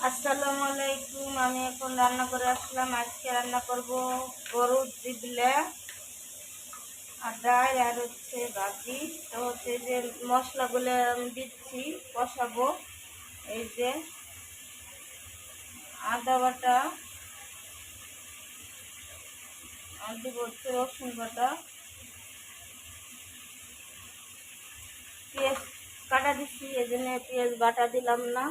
আসসালামু আলাইকুম। আমি এখন রান্না করে আসলাম। আজকে রান্না করব গরুর দিবলে আর ডাল আর ভাজি। তো যে মশলাগুলো আমি দিচ্ছি, কষাবো। এই যে আদা বাটা, আর দিব রসুন বাটা, পেঁয়াজ কাটা দিচ্ছি, এই জন্য পেঁয়াজ বাটা দিলাম না।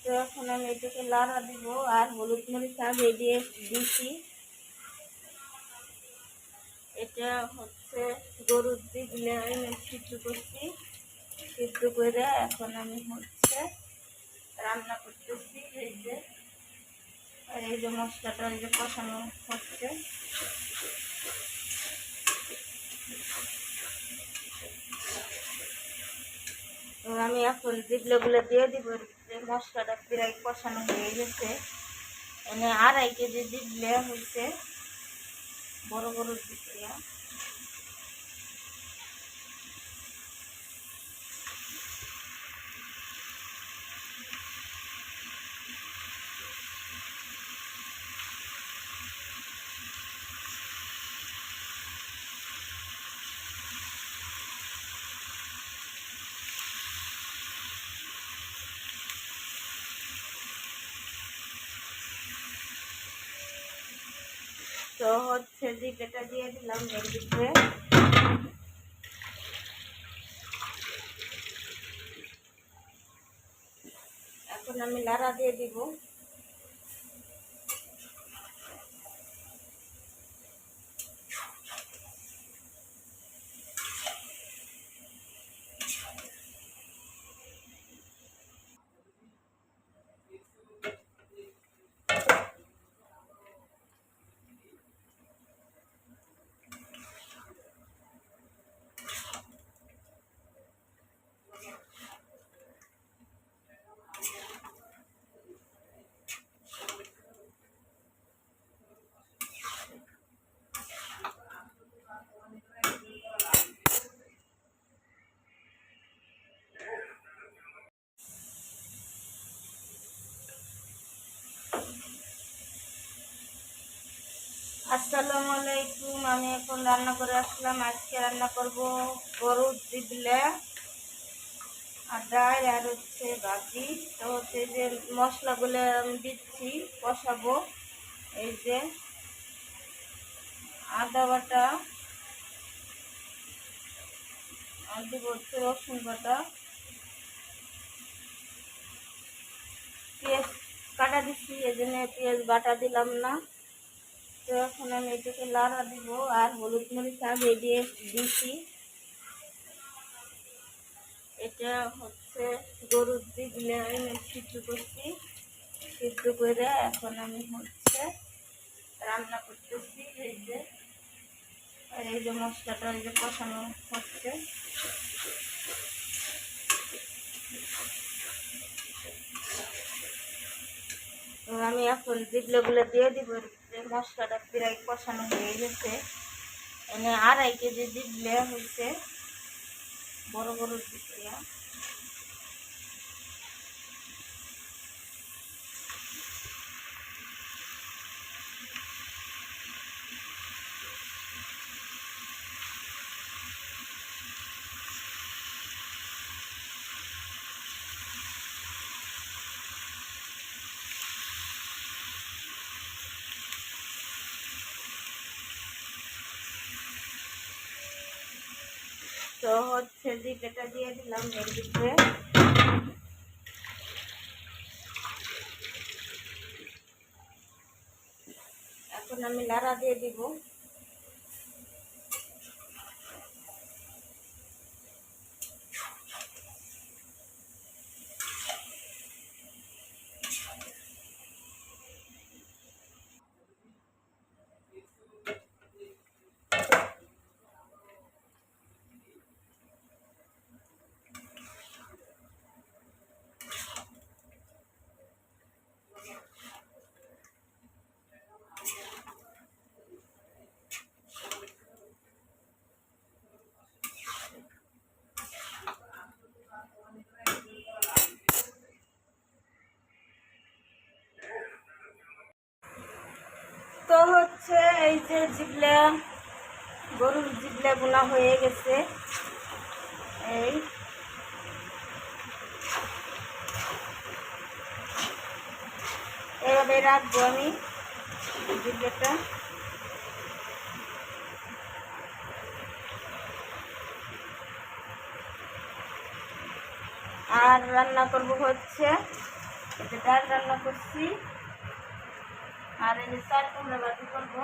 তো এখন আমি এটাকে লাড়া দিব আর হলুদ মরিচ আগে দিয়ে দিচ্ছি। এটা গরুর দিবলে আমি সিদ্ধ করছি। সিদ্ধ করে এখন আমি রান্না করতেছি। এই যে মশলাটা কষানো হচ্ছে। তো আমি এখন দিবলেগুলো দিয়ে দিব। মশলাটা প্রায় কষানো হয়ে গেছে। এনে 2.5 কেজি দিবলে হচ্ছে, বড় বড় দিবলে। তো দিবলেটা দিয়ে দিলাম এর ভিতরে। এখন আমি লাড়া দিয়ে দিব। আসসালামু আলাইকুম। আমি এখন রান্না করে আসলাম। আজকে রান্না করব গরুর দিবলে আর ডাল আর ভাজি। তো যে মশলাগুলো আমি দিচ্ছি, কষাবো। এই যে আদা বাটা, আর দিব রসুন বাটা, পেঁয়াজ কাটা দিচ্ছি, এই জন্য পেঁয়াজ বাটা দিলাম না। তো এখন আমি এটাকে লাড়া দিব আর হলুদ মরিচ আগে দিয়ে দিচ্ছি। এটা গরুর দিবলে আমি সিদ্ধ করছি। সিদ্ধ করে এখন আমি রান্না করতেছি। এই যে মশলাটা কষানো হচ্ছে। তো আমি এখন দিবলেগুলো দিয়ে দিব। মশলাটা প্রায় কষানো হয়ে গেছে। এনে 2.5 কেজি দিবলে হচ্ছে, বড় বড় দিবলে। তো দিবলেটা দিয়ে দিলাম এর ভিতরে। এখন আমি লাড়া দিয়ে দিব। হচ্ছে এই যে জিবলা, গরুর জিবলা বোনা হয়ে গেছে। এই এভাবে রাখবো আমি জিবলাটা। আর রান্না করব হচ্ছে এই যে ডাল রান্না করছি, আর এই যে চাল কুমড়া ভাজি করবো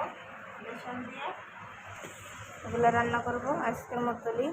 বেসন দিয়ে, এগুলো রান্না করব আজকের মতনই।